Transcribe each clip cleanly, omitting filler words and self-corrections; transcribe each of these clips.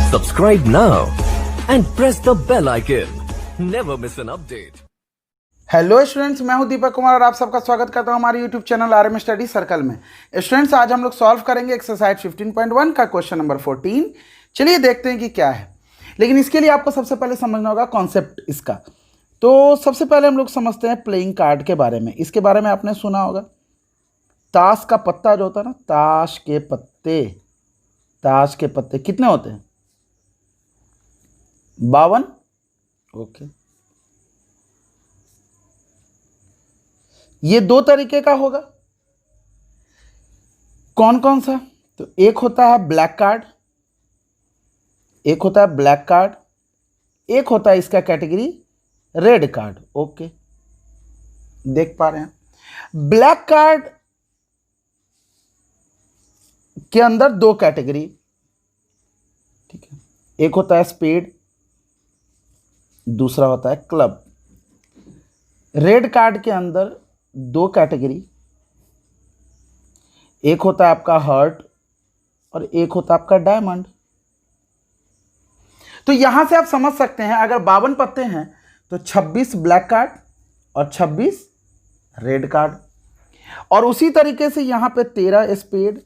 Subscribe now and press the bell icon. Never miss an update. Hello students, मैं हूं दीपक कुमार और आप सबका स्वागत करता हूं हमारे YouTube channel RM study circle में। स्टूडेंट्स, आज हम लोग सॉल्व करेंगे एक्सरसाइज 15.1 का क्वेश्चन नंबर 14। चलिए देखते हैं कि क्या है, लेकिन इसके लिए आपको सबसे पहले समझना होगा कॉन्सेप्ट इसका। तो सबसे पहले हम लोग समझते हैं प्लेइंग कार्ड के बारे में। इसके बारे में आपने सुना होगा, ताश का पत्ता जो होता है ना, ताश के पत्ते कितने होते हैं? 52। ओके, ये दो तरीके का होगा। कौन कौन सा? तो एक होता है ब्लैक कार्ड, एक होता है ब्लैक कार्ड, एक होता है इसका कैटेगरी रेड कार्ड। ओके, देख पा रहे हैं ब्लैक कार्ड के अंदर दो कैटेगरी, ठीक है। एक होता है स्पेड, दूसरा होता है क्लब। रेड कार्ड के अंदर दो कैटेगरी, एक होता है आपका हार्ट और एक होता है आपका डायमंड। तो यहां से आप समझ सकते हैं, अगर 52 पत्ते हैं तो 26 ब्लैक कार्ड और 26 रेड कार्ड। और उसी तरीके से यहां पे 13 स्पेड,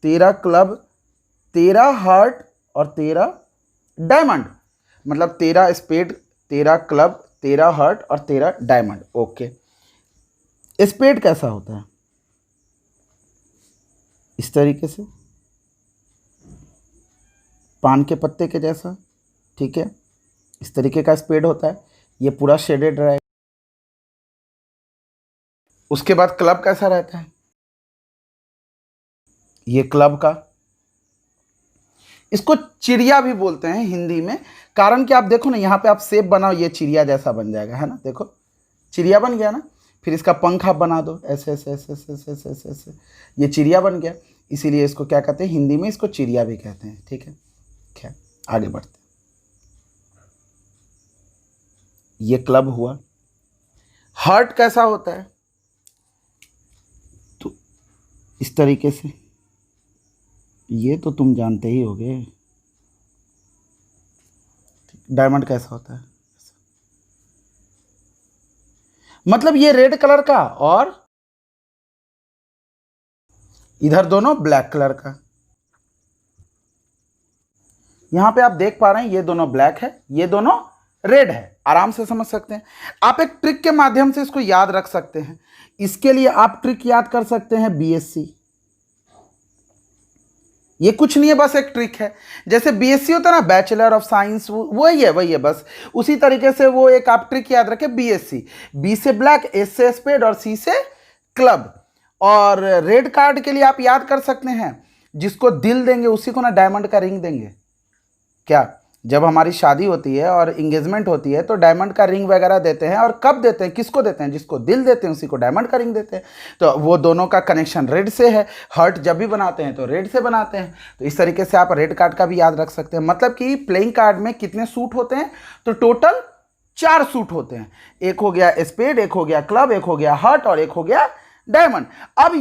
13 क्लब, 13 हार्ट और 13 डायमंड। मतलब 13 स्पेड, 13 क्लब, 13 हार्ट और 13 डायमंड। ओके, स्पेड कैसा होता है? इस तरीके से, पान के पत्ते के जैसा, ठीक है। इस तरीके का स्पेड होता है, ये पूरा शेडेड रहेगा। उसके बाद क्लब कैसा रहता है? ये क्लब का, इसको चिड़िया भी बोलते हैं हिंदी में। कारण कि आप देखो ना, यहाँ पे आप शेप बनाओ, ये चिड़िया जैसा बन जाएगा, है ना। देखो चिड़िया बन गया ना। फिर इसका पंख आप बना दो, ऐसे ऐसे ऐसे ऐसे ऐसे ऐसे ऐसे ऐसे, ये चिड़िया बन गया। इसीलिए इसको क्या कहते हैं? हिंदी में इसको चिड़िया भी कहते हैं, ठीक है। खैर, आगे बढ़ते हैं। ये क्लब हुआ। हार्ट कैसा होता है? तो इस तरीके से, ये तो तुम जानते ही होगे। डायमंड कैसा होता है? मतलब ये रेड कलर का और इधर दोनों ब्लैक कलर का। यहां पे आप देख पा रहे हैं, ये दोनों ब्लैक है, ये दोनों रेड है। आराम से समझ सकते हैं। आप एक ट्रिक के माध्यम से इसको याद रख सकते हैं। इसके लिए आप ट्रिक याद कर सकते हैं, बीएससी। ये कुछ नहीं है, बस एक ट्रिक है। जैसे बीएससी होता है ना, बैचलर ऑफ साइंस, वही है बस। उसी तरीके से वो एक आप ट्रिक याद रखें, बीएससी। बी से ब्लैक, एस से स्पेड और सी से क्लब। और रेड कार्ड के लिए आप याद कर सकते हैं, जिसको दिल देंगे उसी को ना डायमंड का रिंग देंगे। क्या? जब हमारी शादी होती है और इंगेजमेंट होती है तो डायमंड का रिंग वगैरह देते हैं। और कब देते हैं? किसको देते हैं? जिसको दिल देते हैं उसी को डायमंड का रिंग देते हैं। तो वो दोनों का कनेक्शन रेड से है। हार्ट जब भी बनाते हैं तो रेड से बनाते हैं। तो इस तरीके से आप रेड कार्ड का भी याद रख सकते हैं। मतलब कि प्लेइंग कार्ड में कितने सूट होते हैं? तो टोटल 4 सूट होते हैं। एक हो गया स्पेड, एक हो गया क्लब, एक हो गया हार्ट और एक हो गया डायमंड। अब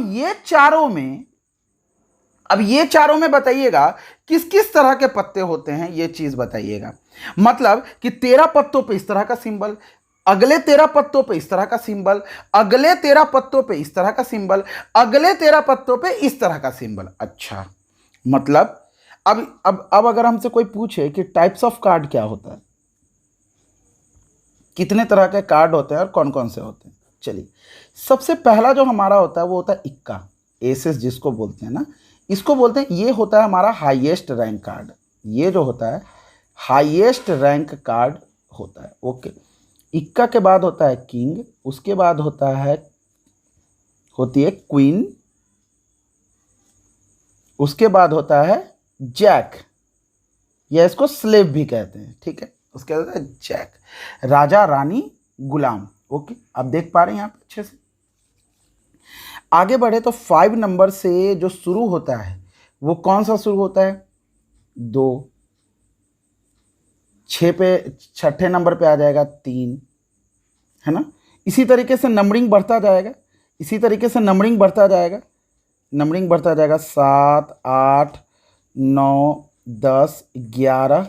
ये चारों में बताइएगा किस किस तरह के पत्ते होते हैं, ये चीज बताइएगा। मतलब कि 13 पत्तों पे इस तरह का सिंबल, अगले 13 पत्तों पे इस तरह का सिंबल, अगले 13 पत्तों पे इस तरह का सिंबल, अगले 13 पत्तों पे इस तरह का सिंबल। अच्छा, मतलब अब अगर हमसे कोई पूछे कि टाइप्स ऑफ कार्ड क्या होता है, कितने तरह के कार्ड होते हैं और कौन कौन से होते हैं, चलिए सबसे पहला जो हमारा होता है वो होता है इक्का, एसेस जिसको बोलते हैं ना, इसको बोलते हैं। ये होता है हमारा हाईएस्ट रैंक कार्ड। ये जो होता है हाईएस्ट रैंक कार्ड होता है। ओके, इक्का के बाद होता है किंग, उसके बाद होती है क्वीन, उसके बाद होता है जैक, या इसको स्लेव भी कहते हैं, ठीक है। उसके बाद होता है जैक, राजा, रानी, गुलाम। ओके, आप देख पा रहे हैं यहाँ पे अच्छे से। आगे बढ़े तो 5 नंबर से जो शुरू होता है वो कौन सा शुरू होता है? 2। 6 पे, छठे नंबर पे आ जाएगा 3, है ना। इसी तरीके से नंबरिंग बढ़ता जाएगा, इसी तरीके से नंबरिंग बढ़ता जाएगा, नंबरिंग बढ़ता जाएगा 7, 8, 9, 10, 11,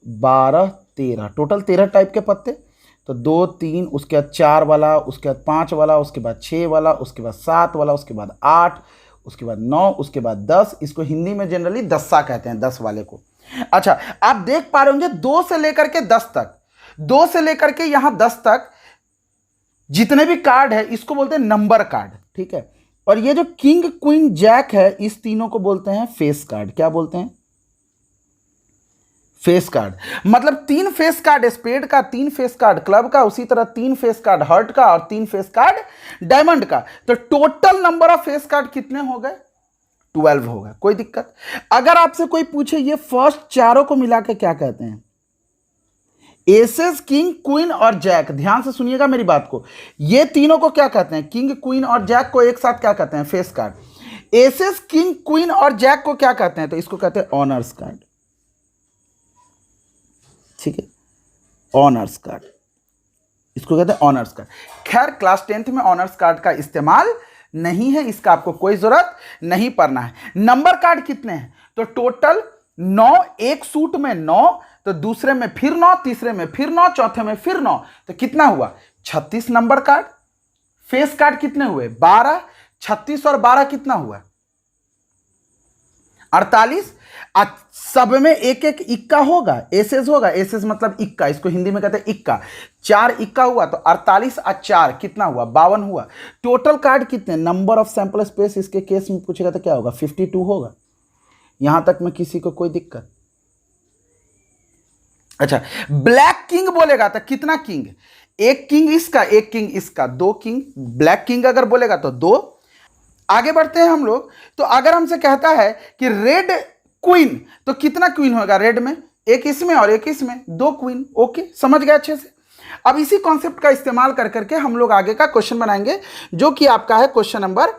12, 13, टोटल 13 टाइप के पत्ते। तो 2, 3, उसके बाद 4 वाला, उसके बाद 5 वाला, उसके बाद 6 वाला, उसके बाद 7 वाला, उसके बाद 8, उसके बाद 9, उसके बाद 10। इसको हिंदी में जनरली दस्सा कहते हैं, 10 वाले को। अच्छा, आप देख पा रहे होंगे 2 से लेकर के 10 तक, 2 से लेकर के यहां 10 तक जितने भी कार्ड है इसको बोलते हैं नंबर कार्ड, ठीक है। और ये जो किंग, क्वीन, जैक है, इस तीनों को बोलते हैं फेस कार्ड। क्या बोलते हैं? Face card. मतलब 3 फेस कार्ड स्पेड का, 3 फेस कार्ड क्लब का, उसी तरह 3 फेस कार्ड हार्ट का और 3 फेस कार्ड डायमंड का। तो total number of face card कितने हो गए? 12 हो गए। कोई दिक्कत? अगर आपसे कोई पूछे ये फर्स्ट चारों को मिला के क्या कहते हैं? एसेस, किंग, क्वीन और जैक, ध्यान से सुनिएगा मेरी बात को, ये तीनों को क्या कहते हैं? किंग, क्वीन और जैक को एक साथ क्या कहते हैं? Face card. Aces, king, queen और जैक को क्या कहते हैं? तो इसको कहते हैं ऑनर्स कार्ड, ठीक है, ऑनर्स कार्ड, इसको कहते हैं ऑनर्स कार्ड। खैर क्लास 10th में ऑनर्स कार्ड का इस्तेमाल नहीं है, इसका आपको कोई जरूरत नहीं पड़ना है। नंबर कार्ड कितने हैं? तो टोटल 9, एक सूट में 9, तो दूसरे में फिर 9, तीसरे में फिर 9, चौथे में फिर 9, तो कितना हुआ? 36 नंबर कार्ड। फेस कार्ड कितने हुए? 12। 36 और 12 कितना हुआ? 48। सब में एक एक इक्का होगा, एसेस होगा, एसेस मतलब इक्का, इसको हिंदी में कहते हैं इक्का। 4 इक्का हुआ तो 48 और 4 कितना हुआ? 52 हुआ। टोटल कार्ड कितने? नंबर ऑफ सैंपल स्पेस इसके केस में पूछेगा तो क्या होगा? 52 होगा। यहां तक में किसी को कोई दिक्कत? अच्छा, ब्लैक किंग बोलेगा तो कितना किंग? एक किंग इसका, एक किंग इसका, 2 किंग। ब्लैक किंग अगर बोलेगा तो 2। आगे बढ़ते हैं हम लोग। तो अगर हमसे कहता है कि रेड क्वीन, तो कितना क्वीन होगा रेड में? एक इसमें और एक इसमें, 2 क्वीन। ओके, समझ गए अच्छे से। अब इसी कॉन्सेप्ट का इस्तेमाल कर करके हम लोग आगे का क्वेश्चन बनाएंगे, जो कि आपका है क्वेश्चन नंबर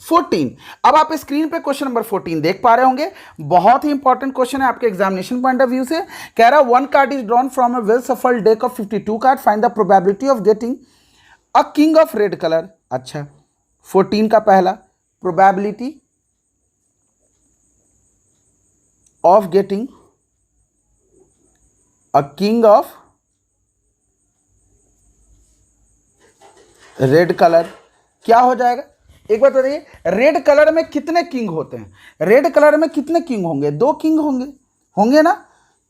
14। अब आप स्क्रीन पे क्वेश्चन नंबर 14 देख पा रहे होंगे। बहुत ही इंपॉर्टेंट क्वेश्चन है आपके एग्जामिनेशन पॉइंट ऑफ व्यू से। कह रहा है 1 card is drawn from a well shuffled deck of 52 card, find the probability of getting a king of red colour. अच्छा, 14 का पहला, probability of getting a king of red colour क्या हो जाएगा? एक बात बताइए, रेड कलर में कितने किंग होते हैं? रेड कलर में कितने किंग होंगे? 2 किंग होंगे, होंगे ना?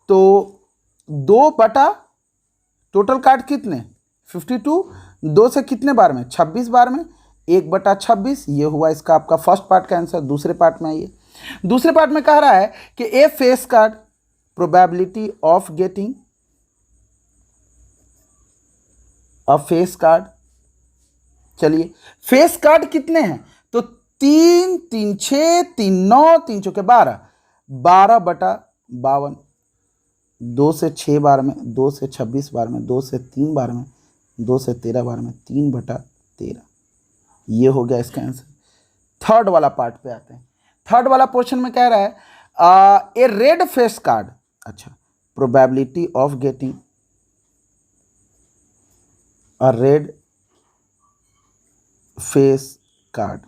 तो 2 बटा टोटल कार्ड कितने? 52। 2 से कितने बार में? 26 बार में, 1 बटा 26। ये हुआ इसका आपका फर्स्ट पार्ट का आंसर। दूसरे पार्ट में आइए। दूसरे पार्ट में कह रहा है कि a face card, probability of getting a face card. चलिए, फेस कार्ड कितने हैं? तो 3, 3, 6, 3, 9, 3 चौके 12, 12 बटा 52। 2 से 6 बार में, 2 से 26 बार में, 2 से 3 बार में, 2 से 13 बार में, 3 बटा 13। ये हो गया इसका आंसर। थर्ड वाला पार्ट पे आते हैं। थर्ड वाला पोर्शन में कह रहा है ए रेड फेस कार्ड। अच्छा, probability of getting a red face card.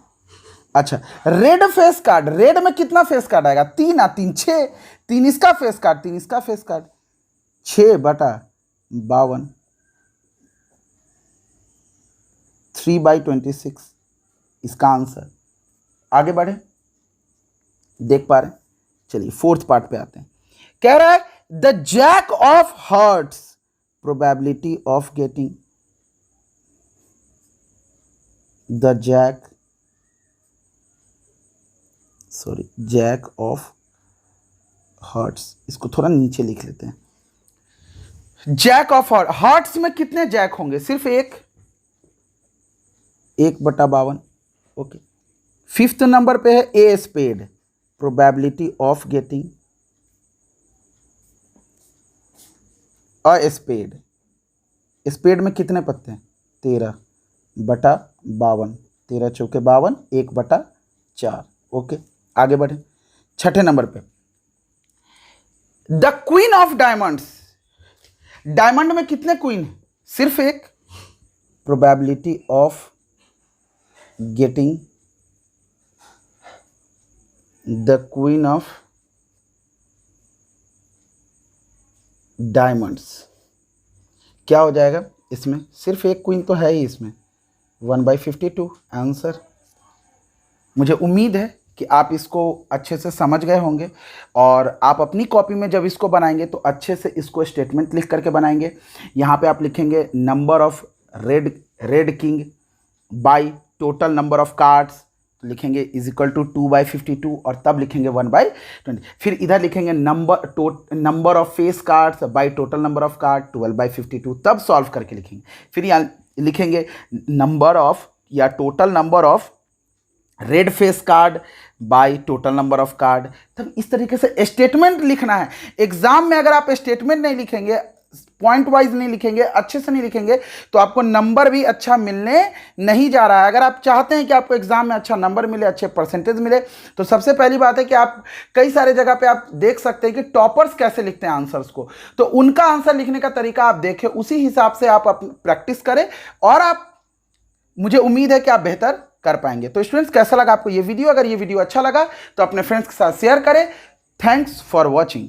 अच्छा, रेड फेस कार्ड, रेड में कितना फेस कार्ड आएगा? 3 और 3 6, 3 इसका फेस कार्ड, 3 इसका फेस कार्ड, 6 बटा 52, 3/26 इसका आंसर। आगे बढ़े, देख पा रहे हैं? चलिए फोर्थ पार्ट पे आते हैं। कह रहा है the jack of hearts, probability of getting the jack of hearts. इसको थोड़ा नीचे लिख लेते हैं। जैक ऑफ हार्ट्स में कितने जैक होंगे? सिर्फ एक, 1 बटा 52। ओके, फिफ्थ नंबर पे है a spade, probability of getting a spade. Spade में कितने पत्ते हैं? 13 बटा 52, 13 चौके 52, 1 बटा 4। ओके, आगे बढ़े। छठे नंबर पे the queen of diamonds. Diamond में कितने क्वीन है? सिर्फ एक, probability of getting the queen of diamonds, क्या हो जाएगा इसमें? सिर्फ एक क्वीन तो है ही इसमें, 1/52 आंसर। मुझे उम्मीद है कि आप इसको अच्छे से समझ गए होंगे और आप अपनी कॉपी में जब इसको बनाएंगे तो अच्छे से इसको स्टेटमेंट लिख करके बनाएंगे। यहाँ पे आप लिखेंगे number of red king by total number of cards, तो लिखेंगे इज इक्वल टू 2/52 और तब लिखेंगे 1/20। फिर इधर लिखेंगे number of face cards by total number of card 12/52, तब सॉल्व करके लिखेंगे। फिर यहाँ लिखेंगे नंबर ऑफ या total number of red face card by total number of card. तब इस तरीके से स्टेटमेंट लिखना है। एग्जाम में अगर आप स्टेटमेंट नहीं लिखेंगे, पॉइंट वाइज नहीं लिखेंगे, अच्छे से नहीं लिखेंगे, तो आपको नंबर भी अच्छा मिलने नहीं जा रहा है। अगर आप चाहते हैं कि आपको एग्जाम में अच्छा नंबर मिले, अच्छे परसेंटेज मिले, तो सबसे पहली बात है कि आप कई सारे जगह पे आप देख सकते हैं कि टॉपर्स कैसे लिखते हैं आंसर्स को, तो उनका आंसर लिखने का तरीका आप देखें, उसी हिसाब से आप प्रैक्टिस करें और आप, मुझे उम्मीद है कि आप बेहतर कर पाएंगे। तो स्टूडेंट्स, कैसा लगा आपको ये वीडियो? अगर ये वीडियो अच्छा लगा तो अपने फ्रेंड्स के साथ शेयर करें। Thanks for watching.